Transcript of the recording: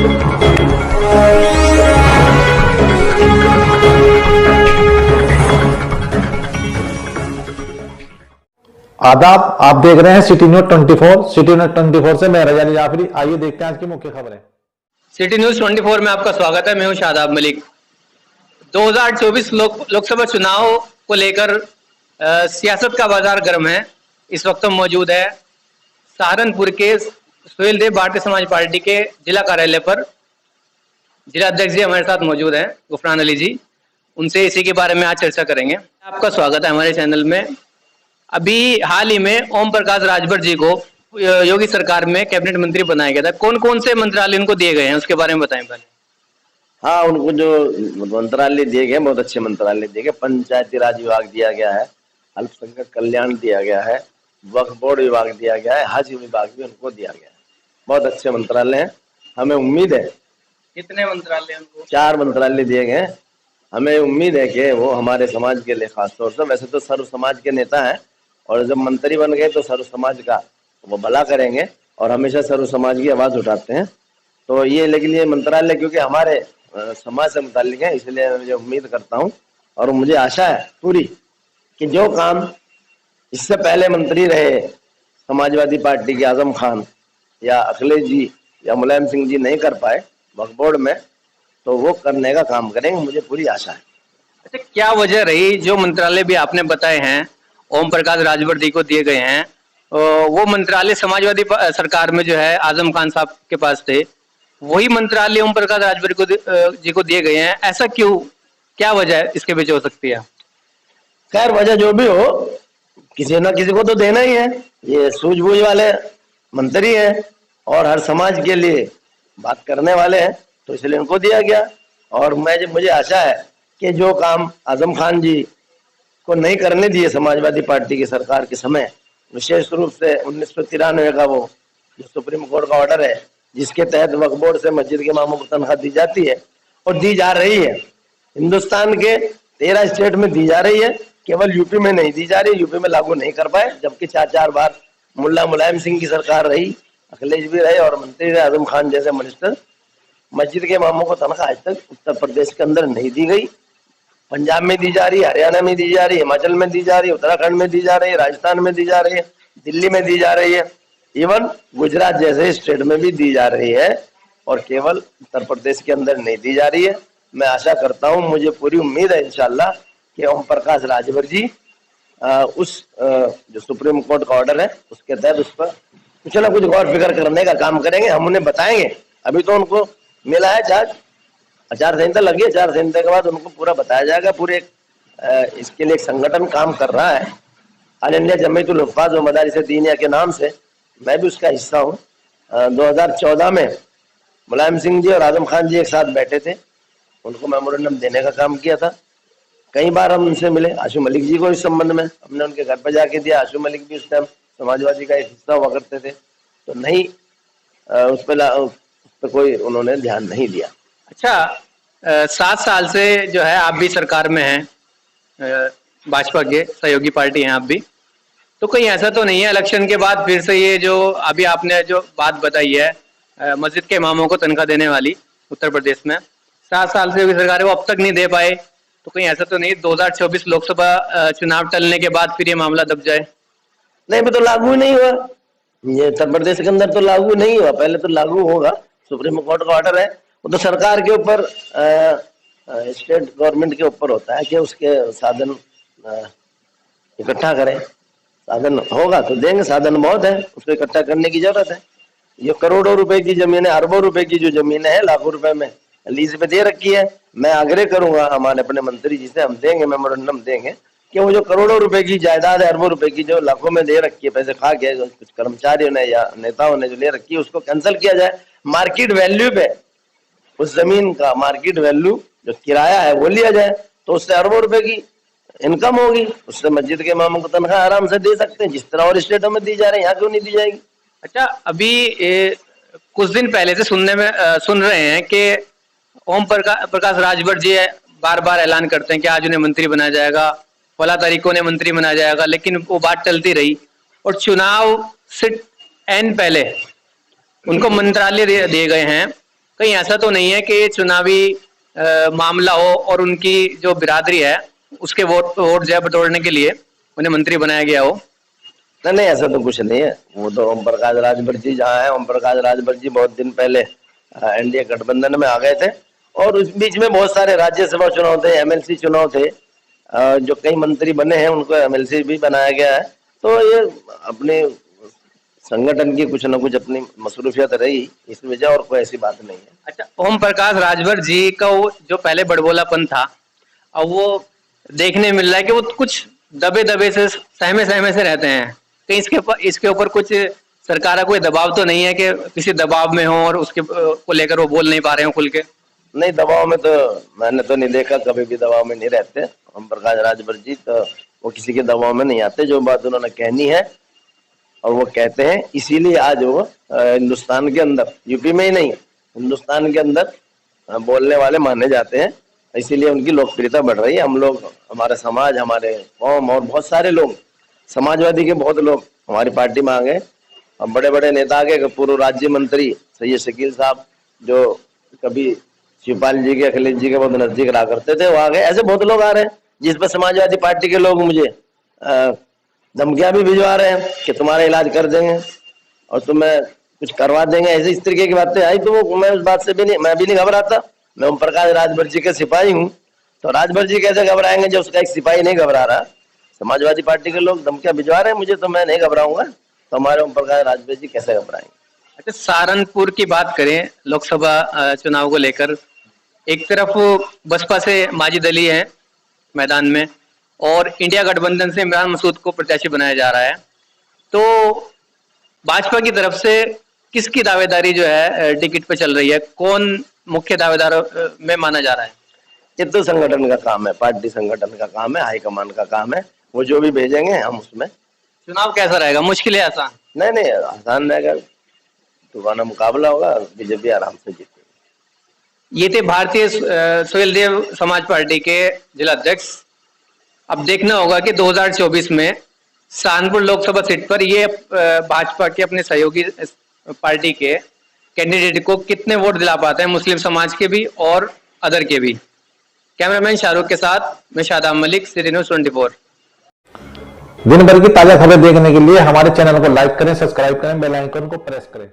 आदाब, आप देख रहे हैं सिटी न्यूज 24। सिटी न्यूज 24 से मैं रजाली जाफरी। आइए देखते हैं आज की मुख्य खबरें। सिटी न्यूज 24 में आपका स्वागत है। मैं हूं शादाब मलिक। 2024 लोकसभा चुनाव को लेकर सियासत का बाजार गर्म है। इस वक्त हम मौजूद है सहारनपुर के सुहेल देव भारतीय समाज पार्टी के जिला कार्यालय पर। जिला अध्यक्ष जी हमारे साथ मौजूद हैं, गुफरान अली जी। उनसे इसी के बारे में आज चर्चा करेंगे। आपका स्वागत है हमारे चैनल में। अभी हाल ही में ओम प्रकाश राजभर जी को योगी सरकार में कैबिनेट मंत्री बनाया गया था। कौन कौन से मंत्रालय उनको दिए गए हैं, उसके बारे में बताएं पहले। हाँ, उनको जो मंत्रालय दिए गए बहुत अच्छे मंत्रालय दिए गए। पंचायती राज विभाग दिया गया है, अल्पसंख्यक कल्याण दिया गया है, वक्फ बोर्ड विभाग दिया गया है, हज विभाग भी उनको दिया गया है। बहुत अच्छे मंत्रालय हैं। हमें उम्मीद है। कितने मंत्रालय उनको? 4 मंत्रालय दिए गए। हमें उम्मीद है कि वो हमारे समाज के लिए खासतौर से, वैसे तो सर्व समाज के नेता हैं और जब मंत्री बन गए तो सर्व समाज का वो भला करेंगे और हमेशा सर्व समाज की आवाज उठाते हैं। तो ये लेकिन ये मंत्रालय क्योंकि हमारे समाज से मुतालिक है, इसलिए मुझे उम्मीद करता हूँ और मुझे आशा है पूरी कि जो काम इससे पहले मंत्री रहे समाजवादी पार्टी के आजम खान या अखिलेश जी या मुलायम सिंह जी नहीं कर पाए वक्फ बोर्ड में, तो वो करने का काम करेंगे, मुझे पूरी आशा है। अच्छा, क्या वजह रही जो मंत्रालय भी आपने बताए हैं ओम प्रकाश राजभर जी को दिए गए हैं, वो मंत्रालय समाजवादी सरकार में जो है आजम खान साहब के पास थे, वही मंत्रालय ओम प्रकाश राजभर जी को दिए गए हैं? ऐसा क्यों, क्या वजह है इसके पीछे हो सकती है? खैर वजह जो भी हो, किसी ना किसी को तो देना ही है। ये सूझबूझ वाले मंत्री हैं और हर समाज के लिए बात करने वाले हैं, तो इसलिए उनको दिया गया। और मुझे आशा है कि जो काम आजम खान जी को नहीं करने दिए समाजवादी पार्टी की सरकार के समय, विशेष रूप से 1993 का वो जो सुप्रीम कोर्ट का ऑर्डर है जिसके तहत वक्फ बोर्ड से मस्जिद के इमामों को तनख्वाह दी जाती है और दी जा रही है, हिंदुस्तान के 13 स्टेट में दी जा रही है, केवल यूपी में नहीं दी जा रही। यूपी में लागू नहीं कर पाए, जबकि 4 बार मुलायम सिंह की सरकार रही, अखिलेश भी रहे और मंत्री रहे आजम खान जैसे मिनिस्टर। मस्जिद के इमामों को तनख्वाह आज तक उत्तर प्रदेश के अंदर नहीं दी गई। पंजाब में दी जा रही है, हरियाणा में दी जा रही है, हिमाचल में दी जा रही है, उत्तराखंड में दी जा रही है, राजस्थान में दी जा रही है, दिल्ली में दी जा रही है, इवन गुजरात जैसे स्टेट में भी दी जा रही है और केवल उत्तर प्रदेश के अंदर नहीं दी जा रही है। मैं आशा करता हूं, मुझे पूरी उम्मीद है इंशाल्लाह कि ओम प्रकाश राजभर जी उस जो सुप्रीम कोर्ट का ऑर्डर है उसके तहत उस पर कुछ ना कुछ गौर फिक्र करने का काम करेंगे। हम उन्हें बताएंगे। अभी तो उनको मिला है चार्ज, आचार संहिता लगी है, आचार संहिता के बाद उनको पूरा बताया जाएगा। पूरे इसके लिए एक संगठन काम कर रहा है, ऑल इंडिया जमीयतुल हुफ़ाज़ व मदारिस दीनिया के नाम से। मैं भी उसका हिस्सा हूँ। 2014 में मुलायम सिंह जी और आजम खान जी एक साथ बैठे थे, उनको मेमोरेंडम देने का काम किया था। कई बार हम उनसे मिले, आशू मलिक जी को इस संबंध में हमने उनके घर पर जाके दिया। आशू मलिक भी उस टाइम समाजवादी का एक हिस्सा हुआ करते थे, तो नहीं उस पर कोई उन्होंने ध्यान नहीं दिया। अच्छा, 7 साल से जो है आप भी सरकार में हैं, भाजपा के सहयोगी पार्टी हैं आप भी, तो कहीं ऐसा तो नहीं है इलेक्शन के बाद फिर से ये जो अभी आपने जो बात बताई है मस्जिद के इमामों को तनख्वाह देने वाली उत्तर प्रदेश में 7 साल से योगी सरकार है, वो अब तक नहीं दे पाए, तो कहीं ऐसा तो नहीं 2024 लोकसभा चुनाव टलने के बाद फिर ये मामला दब जाए? नहीं, भी तो लागू नहीं हुआ, ये उत्तर प्रदेश के अंदर तो लागू नहीं हुआ, पहले तो लागू होगा। सुप्रीम कोर्ट का ऑर्डर है, वो तो सरकार के ऊपर स्टेट गवर्नमेंट के ऊपर होता है कि उसके साधन इकट्ठा करें। साधन होगा तो देंगे, साधन बहुत है, उसको इकट्ठा करने की जरूरत है। ये करोड़ों रुपए की जमीन है, अरबों रुपए की जो जमीन है, लाखों रुपए में लीज पे दे रखी है। मैं आग्रह करूंगा हमारे अपने मंत्री जी से, हम देंगे मेमोरेंडम देंगे कि वो जो करोड़ों रुपए की जायदाद है, अरबों रुपए की जो लाखों में दे रखी है, पैसे खा के कुछ कर्मचारियों ने या नेताओं ने जो ले रखी है, उसको कैंसिल किया जाए। मार्केट वैल्यू पे उस जमीन का मार्केट वैल्यू जो किराया है वो लिया जाए, तो उससे अरबों रुपए की इनकम होगी, उससे मस्जिद के इमामों को तनख्वाह आराम से दे सकते हैं, जिस तरह और स्टेटों में दी जा रही है, यहाँ क्यों नहीं दी जाएगी? अच्छा, अभी कुछ दिन पहले से सुन रहे हैं कि ओम प्रकाश राजभर जी बार बार ऐलान करते हैं कि आज उन्हें मंत्री बनाया जाएगा, फला तारीख ने मंत्री बनाया जाएगा, लेकिन वो बात चलती रही और चुनाव से एन पहले उनको मंत्रालय दिए गए हैं कहीं ऐसा तो नहीं है कि चुनावी मामला हो और उनकी जो बिरादरी है उसके वोट जो है बटोरने के लिए उन्हें मंत्री बनाया गया हो? नहीं नहीं, ऐसा तो कुछ नहीं है। वो तो ओम प्रकाश राजभर जी जहाँ है, ओम प्रकाश राजभर जी बहुत दिन पहले एनडीए गठबंधन में आ गए थे, और उस बीच में बहुत सारे राज्यसभा चुनाव थे, एमएलसी चुनाव थे, जो कई मंत्री बने हैं उनको एमएलसी भी बनाया गया है। तो ये अपने संगठन की कुछ न कुछ अपनी मसरूफियत रही, इस वजह, और कोई ऐसी बात नहीं है। अच्छा, ओम प्रकाश राजभर जी का वो जो पहले बड़बोलापन था, अब वो देखने मिल रहा है कि वो कुछ दबे दबे से, सहमे सहमे से रहते हैं। कहीं इसके ऊपर कुछ सरकार का कोई दबाव तो नहीं है कि किसी दबाव में हो और उसके को लेकर वो बोल नहीं पा रहे हो खुल के? नहीं, दबाव में तो मैंने तो नहीं देखा, कभी भी दबाव में नहीं रहते ओम प्रकाश राजभर जी। तो वो किसी के दबाव में नहीं आते, जो बात उन्होंने कहनी है और वो कहते हैं, इसीलिए आज वो हिंदुस्तान के अंदर, यूपी में ही नहीं हिंदुस्तान के अंदर बोलने वाले माने जाते हैं। इसीलिए उनकी लोकप्रियता बढ़ रही है। हम लोग, हमारे समाज, हमारे कौम और बहुत सारे लोग, समाजवादी के बहुत लोग हमारी पार्टी में आ गए। अब बड़े बड़े नेता आ गए, पूर्व राज्य मंत्री सैयद शकील साहब, जो कभी शिवपाल जी के, अखिलेश जी के बहुत नजदीक रहा करते थे, वो आ गए। ऐसे बहुत लोग आ रहे हैं जिस पर समाजवादी पार्टी के लोग मुझे धमकियां भी भिजवा रहे हैं कि तुम्हारा इलाज कर देंगे और तुम्हें कुछ करवा देंगे, ऐसे इस तरीके की बातें आई। तो वो मैं उस बात से भी नहीं, मैं भी नहीं घबराता। मैं ओम प्रकाश राजभर जी के सिपाही हूँ, तो राजभर जी कैसे घबराएंगे जब उसका एक सिपाही नहीं घबरा रहा। समाजवादी पार्टी के लोग धमकियां भिजवा रहे हैं मुझे, तो मैं नहीं घबराऊंगा, तो हमारे ओम प्रकाश राजभर जी कैसे घबराएंगे। अच्छा, सहारनपुर की बात करें लोकसभा चुनाव को लेकर, एक तरफ बसपा से माजिद अली है मैदान में और इंडिया गठबंधन से इमरान मसूद को प्रत्याशी बनाया जा रहा है, तो भाजपा की तरफ से किसकी दावेदारी जो है टिकट पे चल रही है? कौन मुख्य दावेदारों में माना जा रहा है? ये तो संगठन का काम है, पार्टी संगठन का काम है, हाईकमान का काम है। वो जो भी भेजेंगे हम उसमें। चुनाव कैसा रहेगा, मुश्किल है आसान? नहीं नहीं, आसान रहेगा, दुबारा मुकाबला होगा, बीजेपी आराम से जीतेगी। ये थे भारतीय सुहेलदेव समाज पार्टी के जिला अध्यक्ष। अब देखना होगा कि 2024 में सहारनपुर लोकसभा सीट पर ये भाजपा के अपने सहयोगी पार्टी के कैंडिडेट को कितने वोट दिला पाते हैं, मुस्लिम समाज के भी और अदर के भी। कैमरामैन शाहरुख के साथ मैं शादाब मलिक, सिटी न्यूज़ 24। दिन भर की ताजा खबर देखने के लिए हमारे चैनल को लाइक करें, सब्सक्राइब करें, बेल आइकन को प्रेस करें।